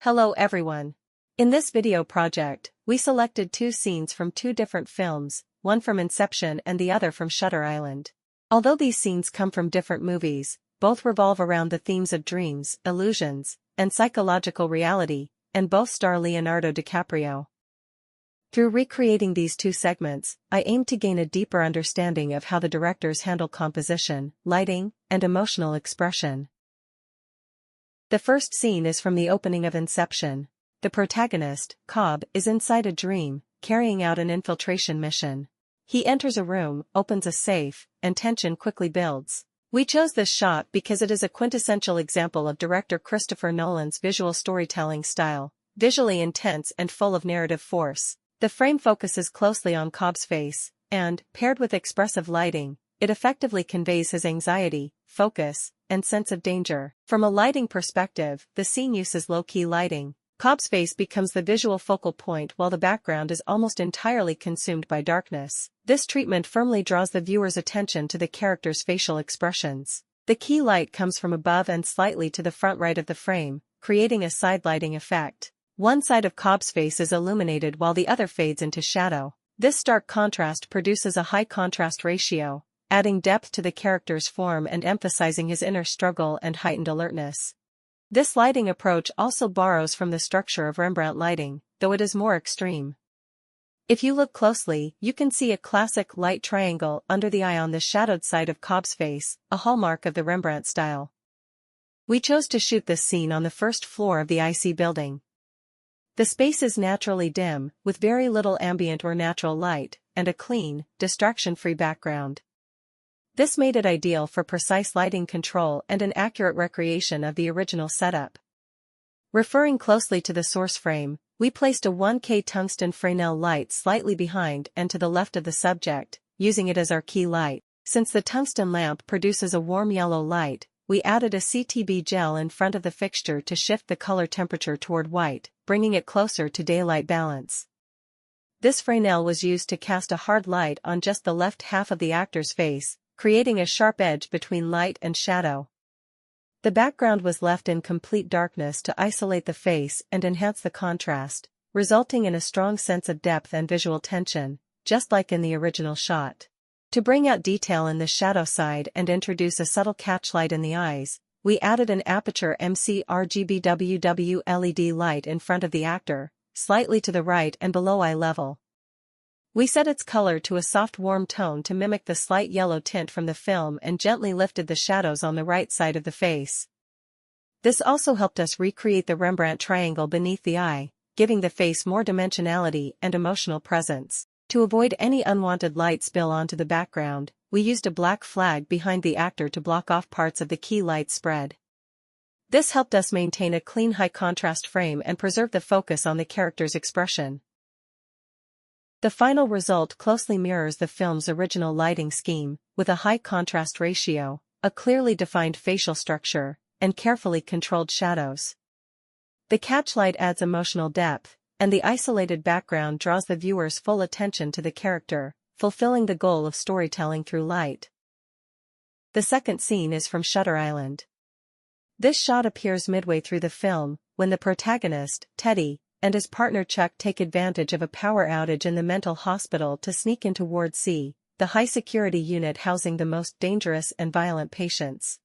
Hello everyone. In this video project, we selected two scenes from two different films, one from Inception and the other from Shutter Island. Although these scenes come from different movies, both revolve around the themes of dreams, illusions, and psychological reality, and both star Leonardo DiCaprio. Through recreating these two segments, I aimed to gain a deeper understanding of how the directors handle composition, lighting, and emotional expression. The first scene is from the opening of Inception. The protagonist, Cobb, is inside a dream, carrying out an infiltration mission. He enters a room, opens a safe, and tension quickly builds. We chose this shot because it is a quintessential example of director Christopher Nolan's visual storytelling style, visually intense and full of narrative force. The frame focuses closely on Cobb's face, and, paired with expressive lighting, it effectively conveys his anxiety, focus, and sense of danger. From a lighting perspective, the scene uses low-key lighting. Cobb's face becomes the visual focal point while the background is almost entirely consumed by darkness. This treatment firmly draws the viewer's attention to the character's facial expressions. The key light comes from above and slightly to the front right of the frame, creating a side lighting effect. One side of Cobb's face is illuminated while the other fades into shadow. This stark contrast produces a high contrast ratio, adding depth to the character's form and emphasizing his inner struggle and heightened alertness. This lighting approach also borrows from the structure of Rembrandt lighting, though it is more extreme. If you look closely, you can see a classic light triangle under the eye on the shadowed side of Cobb's face, a hallmark of the Rembrandt style. We chose to shoot this scene on the first floor of the IC building. The space is naturally dim, with very little ambient or natural light, and a clean, distraction-free background. This made it ideal for precise lighting control and an accurate recreation of the original setup. Referring closely to the source frame, we placed a 1K tungsten Fresnel light slightly behind and to the left of the subject, using it as our key light. Since the tungsten lamp produces a warm yellow light, we added a CTB gel in front of the fixture to shift the color temperature toward white, bringing it closer to daylight balance. This Fresnel was used to cast a hard light on just the left half of the actor's face, creating a sharp edge between light and shadow. The background was left in complete darkness to isolate the face and enhance the contrast, resulting in a strong sense of depth and visual tension, just like in the original shot. To bring out detail in the shadow side and introduce a subtle catchlight in the eyes, we added an Aperture MC RGB LED light in front of the actor, slightly to the right and below eye level. We set its color to a soft warm tone to mimic the slight yellow tint from the film and gently lifted the shadows on the right side of the face. This also helped us recreate the Rembrandt triangle beneath the eye, giving the face more dimensionality and emotional presence. To avoid any unwanted light spill onto the background, we used a black flag behind the actor to block off parts of the key light spread. This helped us maintain a clean high-contrast frame and preserve the focus on the character's expression. The final result closely mirrors the film's original lighting scheme, with a high contrast ratio, a clearly defined facial structure, and carefully controlled shadows. The catchlight adds emotional depth, and the isolated background draws the viewer's full attention to the character, fulfilling the goal of storytelling through light. The second scene is from Shutter Island. This shot appears midway through the film, when the protagonist, Teddy, and his partner Chuck take advantage of a power outage in the mental hospital to sneak into Ward C, the high-security unit housing the most dangerous and violent patients.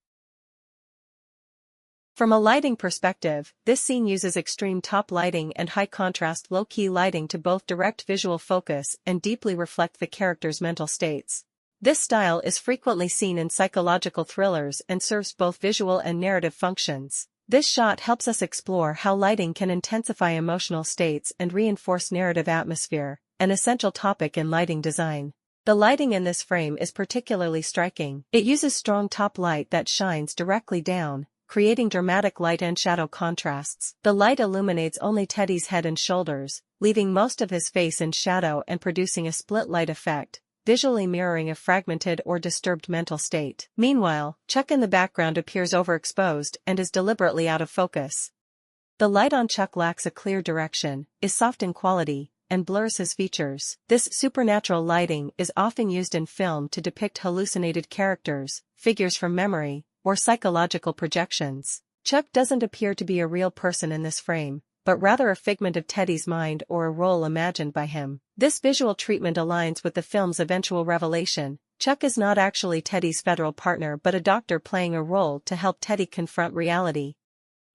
From a lighting perspective, this scene uses extreme top lighting and high-contrast low-key lighting to both direct visual focus and deeply reflect the character's mental states. This style is frequently seen in psychological thrillers and serves both visual and narrative functions. This shot helps us explore how lighting can intensify emotional states and reinforce narrative atmosphere, an essential topic in lighting design. The lighting in this frame is particularly striking. It uses strong top light that shines directly down, creating dramatic light and shadow contrasts. The light illuminates only Teddy's head and shoulders, leaving most of his face in shadow and producing a split light effect, visually mirroring a fragmented or disturbed mental state. Meanwhile, Chuck in the background appears overexposed and is deliberately out of focus. The light on Chuck lacks a clear direction, is soft in quality, and blurs his features. This supernatural lighting is often used in film to depict hallucinated characters, figures from memory, or psychological projections. Chuck doesn't appear to be a real person in this frame, but rather a figment of Teddy's mind or a role imagined by him. This visual treatment aligns with the film's eventual revelation. Chuck is not actually Teddy's federal partner but a doctor playing a role to help Teddy confront reality.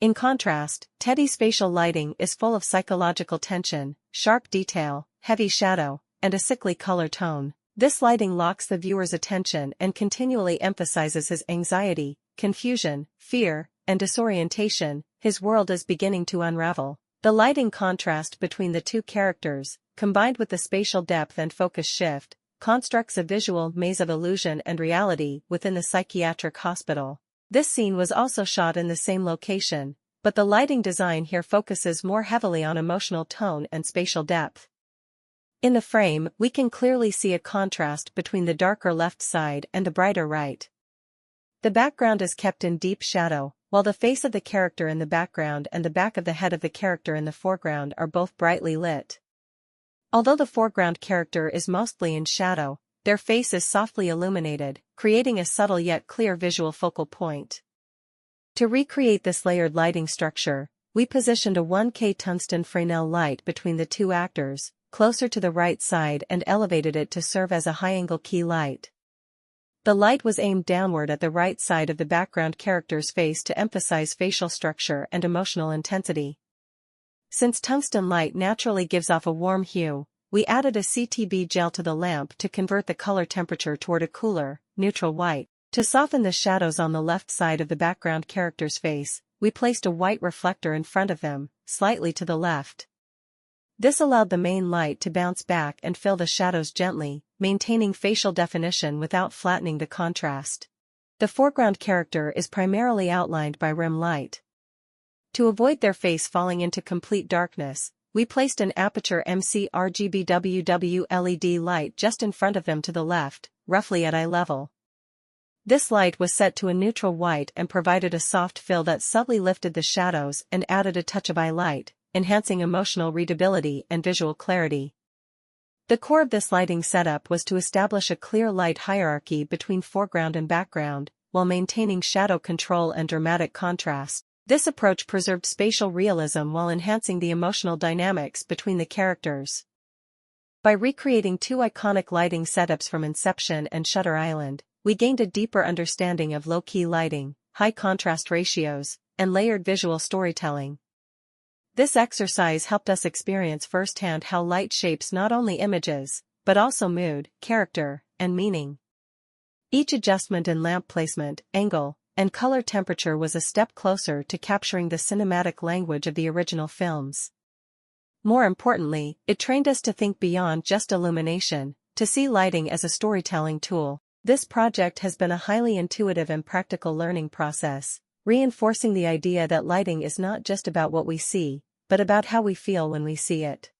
In contrast, Teddy's facial lighting is full of psychological tension, sharp detail, heavy shadow, and a sickly color tone. This lighting locks the viewer's attention and continually emphasizes his anxiety, confusion, fear, and disorientation. His world is beginning to unravel. The lighting contrast between the two characters, combined with the spatial depth and focus shift, constructs a visual maze of illusion and reality within the psychiatric hospital. This scene was also shot in the same location, but the lighting design here focuses more heavily on emotional tone and spatial depth. In the frame, we can clearly see a contrast between the darker left side and the brighter right. The background is kept in deep shadow, while the face of the character in the background and the back of the head of the character in the foreground are both brightly lit. Although the foreground character is mostly in shadow, their face is softly illuminated, creating a subtle yet clear visual focal point. To recreate this layered lighting structure, we positioned a 1K tungsten Fresnel light between the two actors, closer to the right side, and elevated it to serve as a high-angle key light. The light was aimed downward at the right side of the background character's face to emphasize facial structure and emotional intensity. Since tungsten light naturally gives off a warm hue, we added a CTB gel to the lamp to convert the color temperature toward a cooler, neutral white. To soften the shadows on the left side of the background character's face, we placed a white reflector in front of them, slightly to the left. This allowed the main light to bounce back and fill the shadows gently, maintaining facial definition without flattening the contrast. The foreground character is primarily outlined by rim light. To avoid their face falling into complete darkness, we placed an Aperture MC RGBWW LED light just in front of them to the left, roughly at eye level. This light was set to a neutral white and provided a soft fill that subtly lifted the shadows and added a touch of eye light, enhancing emotional readability and visual clarity. The core of this lighting setup was to establish a clear light hierarchy between foreground and background, while maintaining shadow control and dramatic contrast. This approach preserved spatial realism while enhancing the emotional dynamics between the characters. By recreating two iconic lighting setups from Inception and Shutter Island, we gained a deeper understanding of low-key lighting, high contrast ratios, and layered visual storytelling. This exercise helped us experience firsthand how light shapes not only images, but also mood, character, and meaning. Each adjustment in lamp placement, angle, and color temperature was a step closer to capturing the cinematic language of the original films. More importantly, it trained us to think beyond just illumination, to see lighting as a storytelling tool. This project has been a highly intuitive and practical learning process, reinforcing the idea that lighting is not just about what we see, but about how we feel when we see it.